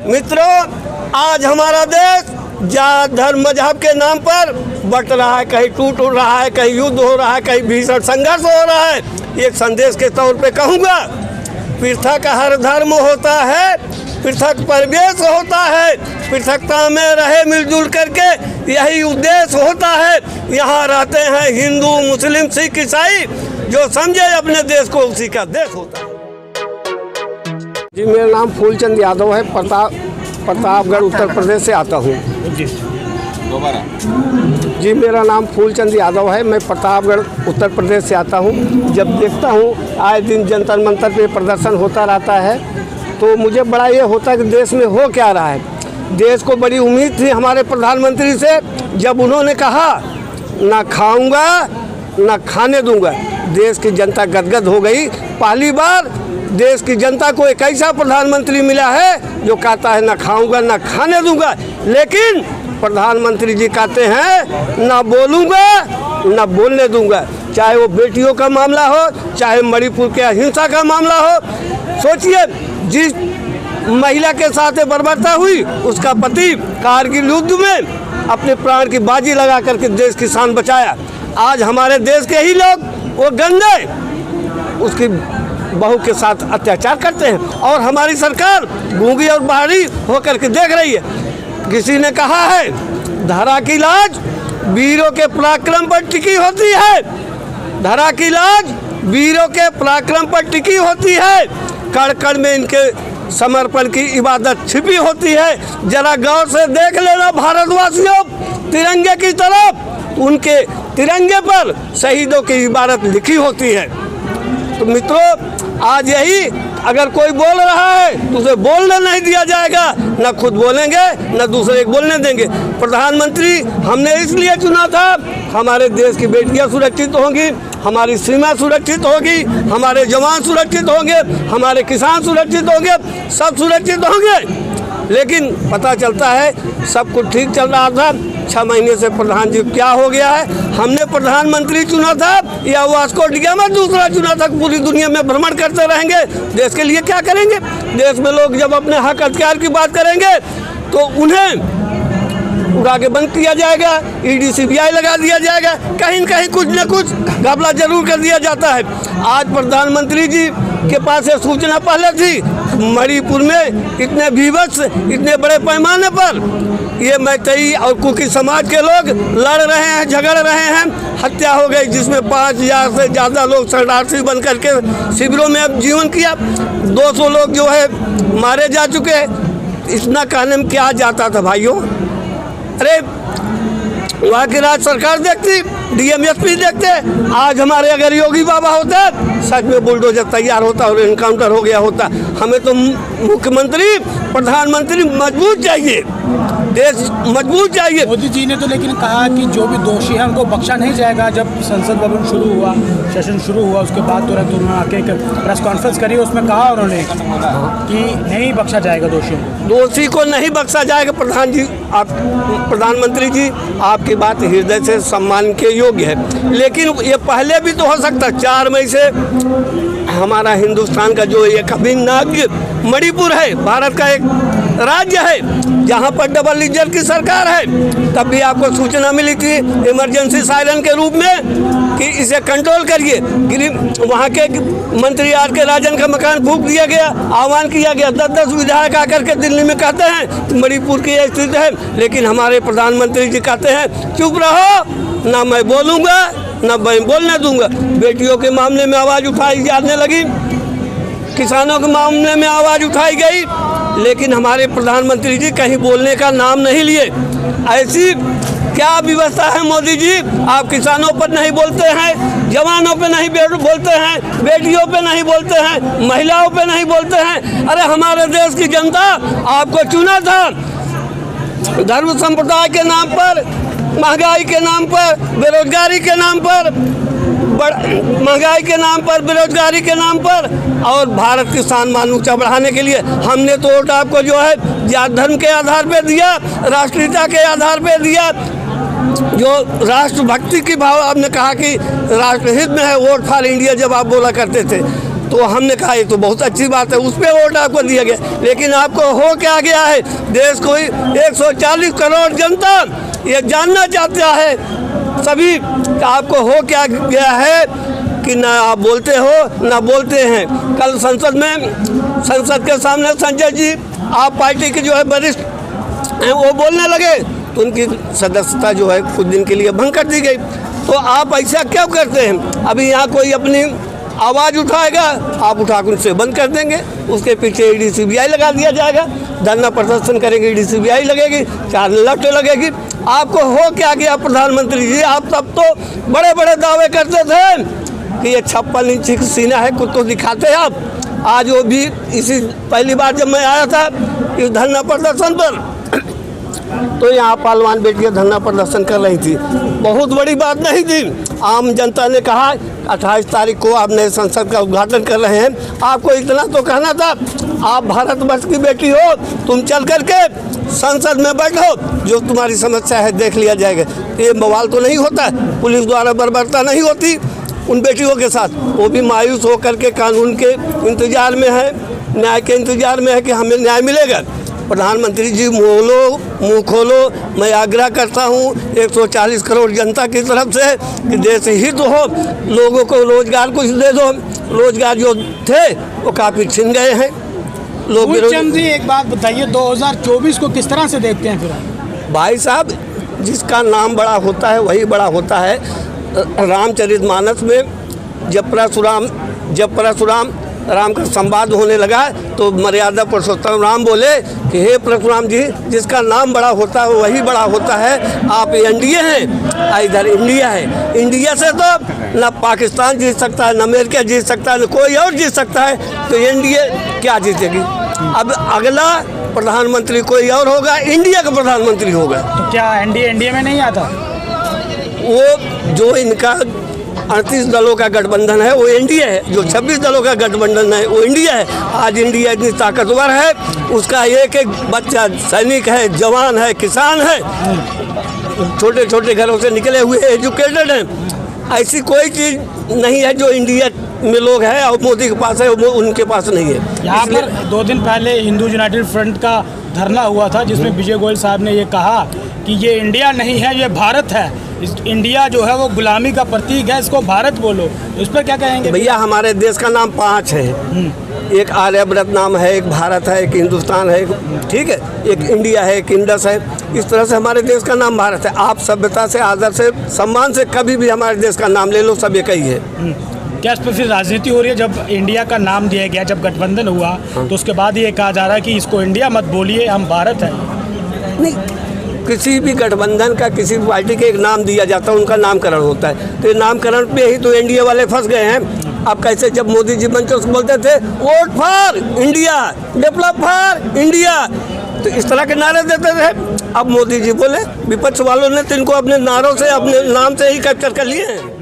मित्रों, आज हमारा देश जात धर्म मजहब के नाम पर बट रहा है, कहीं टूट रहा है, कहीं युद्ध हो रहा है, कहीं भीषण संघर्ष हो रहा है। एक संदेश के तौर पे कहूँगा, पृथक हर धर्म होता है, पृथक परिवेश होता है, पृथकता में रहे मिलजुल करके यही उद्देश्य होता है। यहाँ रहते हैं हिंदू, मुस्लिम, सिख, ईसाई, जो समझे अपने देश को उसी का देश होता है। जी, मेरा नाम फूलचंद यादव है, प्रतापगढ़ उत्तर प्रदेश से आता हूँ। दोबारा जी, मेरा नाम फूलचंद यादव है, मैं प्रतापगढ़ उत्तर प्रदेश से आता हूँ। जब देखता हूँ आए दिन जंतर मंतर पे प्रदर्शन होता रहता है, तो मुझे बड़ा ये होता है कि देश में हो क्या रहा है। देश को बड़ी उम्मीद थी हमारे प्रधानमंत्री से, जब उन्होंने कहा ना खाऊंगा ना खाने दूंगा, देश की जनता गदगद हो गई। पहली बार देश की जनता को एक ऐसा प्रधानमंत्री मिला है जो कहता है ना खाऊंगा ना खाने दूंगा। लेकिन प्रधानमंत्री जी कहते हैं ना बोलूँगा ना बोलने दूंगा, चाहे वो बेटियों का मामला हो, चाहे मणिपुर के अहिंसा का मामला हो। सोचिए, जिस महिला के साथ बर्बरता हुई, उसका पति कारगिल युद्ध में अपने प्राण की बाजी लगा करके देश की शान बचाया। आज हमारे देश के ही लोग वो गंदे उसकी बहू के साथ अत्याचार करते हैं, और हमारी सरकार गूंगी और बहरी होकर के देख रही है। किसी ने कहा है, धरा की लाज वीरों के पराक्रम पर टिकी होती है, धरा की लाज वीरों के पराक्रम पर टिकी होती है, कण कण में इनके समर्पण की इबादत छिपी होती है। जरा गौर से देख लेना भारतवासियों, तिरंगे की तरफ, उनके तिरंगे पर शहीदों की इबादत लिखी होती है। तो मित्रों, आज यही अगर कोई बोल रहा है तो उसे बोलने नहीं दिया जाएगा, न खुद बोलेंगे न दूसरे को बोलने देंगे। प्रधानमंत्री हमने इसलिए चुना था, हमारे देश की बेटियां सुरक्षित होंगी, हमारी सीमा सुरक्षित होगी, हमारे जवान सुरक्षित होंगे, हमारे किसान सुरक्षित होंगे, सब सुरक्षित होंगे। लेकिन पता चलता है सब कुछ ठीक चल रहा था, 6 महीने से प्रधान जी क्या हो गया है। हमने प्रधानमंत्री चुना था या वास्को डिगामा दूसरा चुना था, पूरी दुनिया में भ्रमण करते रहेंगे, देश के लिए क्या करेंगे। देश में लोग जब अपने हक अधिकार की बात करेंगे तो उन्हें उड़ा के बंद किया जाएगा, ईडी सीबीआई लगा दिया जाएगा, कहीं न कहीं कुछ न कुछ घपला जरूर कर दिया जाता है। आज प्रधानमंत्री जी के पास ये सूचना पहले थी, मणिपुर में इतने बीभत्स, इतने बड़े पैमाने पर ये मैतेई और कुकी समाज के लोग लड़ रहे हैं, झगड़ रहे हैं, हत्या हो गई, जिसमें 5000 से ज़्यादा लोग शरणार्थी बन करके शिविरों में अब जीवन किया, 200 लोग जो है मारे जा चुके हैं। इतना कहने में क्या जाता था भाइयों। अरे वहाँ की राज्य सरकार देखती, डीएमएसपी देखते। आज हमारे अगर योगी बाबा होता, सच में बुलडोजर तैयार होता और इनकाउंटर हो गया होता। हमें तो मुख्यमंत्री, प्रधानमंत्री मजबूत चाहिए, देश मजबूत चाहिए। मोदी जी ने तो लेकिन कहा कि जो भी दोषी है उनको बख्शा नहीं जाएगा। जब संसद भवन शुरू हुआ, सेशन शुरू हुआ, उसके बाद तुरंत उन्होंने आके एक प्रेस कॉन्फ्रेंस करी, उसमें कहा उन्होंने कि नहीं बख्शा जाएगा दोषियों को, दोषी को नहीं बख्शा जाएगा। प्रधानमंत्री जी, आपकी बात हृदय से सम्मान के योग्य है, लेकिन ये पहले भी तो हो सकता। 4 मई से हमारा हिंदुस्तान का जो एक अभिन्न मणिपुर है, भारत का एक राज्य है जहां पर डबल इंजन की सरकार है, तब भी आपको सूचना मिली थी इमरजेंसी सायरन के रूप में कि इसे कंट्रोल करिए। वहां के मंत्री आर के राजन का मकान फूंक दिया गया, आह्वान किया गया, 10-10 विधायक आकर के दिल्ली में कहते हैं मणिपुर की यह स्थिति है। लेकिन हमारे प्रधानमंत्री जी कहते हैं चुप रहो, ना मैं बोलूँगा ना मैं बोलने दूंगा। बेटियों के मामले में आवाज़ उठाई जाने लगी, किसानों के मामले में आवाज़ उठाई गई, लेकिन हमारे प्रधानमंत्री जी कहीं बोलने का नाम नहीं लिए। ऐसी क्या व्यवस्था है मोदी जी, आप किसानों पर नहीं बोलते हैं, जवानों पे नहीं बोलते हैं, बेटियों पे नहीं बोलते हैं, महिलाओं पे नहीं बोलते हैं। अरे हमारे देश की जनता आपको चुना था, धर्म संप्रदाय के नाम पर, महंगाई के नाम पर, बेरोजगारी के नाम पर, महंगाई के नाम पर, बेरोजगारी के नाम पर, और भारत की शान मान ऊंचा बढ़ाने के लिए हमने तो वोट आपको जो है जात धर्म के आधार पे दिया, राष्ट्रीयता के आधार पे दिया। जो राष्ट्रभक्ति की भाव आपने कहा कि राष्ट्रहित में है, वोट फॉर इंडिया जब आप बोला करते थे, तो हमने कहा ये तो बहुत अच्छी बात है, उस पर वोट आपको दिया गया। लेकिन आपको हो क्या गया है, देश को 140 करोड़ जनता ये जानना चाहता है सभी, आपको हो क्या गया है कि ना आप बोलते हो ना बोलते हैं। कल संसद के सामने संजय जी आप पार्टी के जो है वरिष्ठ हैं वो बोलने लगे, तो उनकी सदस्यता जो है कुछ दिन के लिए भंग कर दी गई। तो आप ऐसा क्यों करते हैं? अभी यहाँ कोई अपनी आवाज़ उठाएगा, आप उठाकर उनसे बंद कर देंगे, उसके पीछे ईडी सीबीआई लगा दिया जाएगा, धरना प्रदर्शन करेंगे, ईडी सीबीआई लगेगी, 4 लट लगेगी। आपको हो क्या गया प्रधानमंत्री जी? आप तब तो बड़े बड़े दावे करते थे कि ये 56 इंच की सीना है, कुछ तो दिखाते हैं आप। आज वो भी इसी पहली बार जब मैं आया था इस धरना प्रदर्शन पर, तो यहाँ पहलवान बेटियाँ धरना प्रदर्शन कर रही थी, बहुत बड़ी बात नहीं थी। आम जनता ने कहा 28 तारीख को आप नए संसद का उद्घाटन कर रहे हैं, आपको इतना तो कहना था, आप भारतवर्ष की बेटी हो, तुम चल करके संसद में बैठो, जो तुम्हारी समस्या है देख लिया जाएगा। ये बवाल तो नहीं होता, पुलिस द्वारा बर्बरता नहीं होती उन बेटियों के साथ। वो भी मायूस होकर के कानून के इंतजार में है, न्याय के इंतजार में है कि हमें न्याय मिलेगा। प्रधानमंत्री जी मुँह खोलो, मैं आग्रह करता हूँ 140 करोड़ जनता की तरफ से कि देश हित हो, लोगों को रोजगार कुछ दे दो। रोजगार जो थे वो काफ़ी छिन गए हैं। लोग फूलचंद जी एक बात बताइए, 2024 को किस तरह से देखते हैं फिर? भाई साहब, जिसका नाम बड़ा होता है वही बड़ा होता है। रामचरितमानस में जब परशुराम राम का संवाद होने लगा तो मर्यादा पुरुषोत्तम राम बोले कि हे परशुराम जी, जिसका नाम बड़ा होता है वही बड़ा होता है। आप एनडीए हैं, इधर इंडिया है। इंडिया से तो न पाकिस्तान जीत सकता है, न अमेरिका जीत सकता है, न कोई और जीत सकता है, तो एनडीए क्या जीतेगी? अब अगला प्रधानमंत्री कोई और होगा, इंडिया का प्रधानमंत्री होगा। तो क्या एनडीए में नहीं आता? वो जो इनका 38 दलों का गठबंधन है वो इंडिया है, जो 26 दलों का गठबंधन है वो इंडिया है। आज इंडिया इतनी ताकतवर है, उसका एक एक बच्चा सैनिक है, जवान है, किसान है, छोटे छोटे घरों से निकले हुए एजुकेटेड हैं। ऐसी कोई चीज़ नहीं है जो इंडिया में लोग हैं और मोदी के पास है वो उनके पास नहीं है। यहाँ पर 2 दिन पहले हिंदू यूनाइटेड फ्रंट का धरना हुआ था, जिसमें विजय गोयल साहब ने ये कहा कि ये इंडिया नहीं है, ये भारत है। इंडिया जो है वो गुलामी का प्रतीक है, इसको भारत बोलो। इस पर क्या कहेंगे? भैया, हमारे देश का नाम 5 है। एक आर्यव्रत नाम है, एक भारत है, एक हिंदुस्तान है, ठीक है, एक इंडिया है, एक इंडस है। इस तरह से हमारे देश का नाम भारत है। आप सभ्यता से, आदर से, सम्मान से कभी भी हमारे देश का नाम ले लो, सब एक ही है। क्या इस पर फिर राजनीति हो रही है? जब इंडिया का नाम दिया गया, जब गठबंधन हुआ, तो उसके बाद ये कहा जा रहा है कि इसको इंडिया मत बोलिए, हम भारत हैं। नहीं, किसी भी गठबंधन का किसी भी पार्टी के एक नाम दिया जाता है, उनका नामकरण होता है, तो ये नामकरण पे ही तो एनडीए वाले फंस गए हैं। अब कैसे जब मोदी जी मंच से बोलते थे vote for India, develop for India, तो इस तरह के नारे देते थे। अब मोदी जी बोले, विपक्ष वालों ने तो इनको अपने नारों से, अपने नाम से ही कैप्चर कर लिए हैं।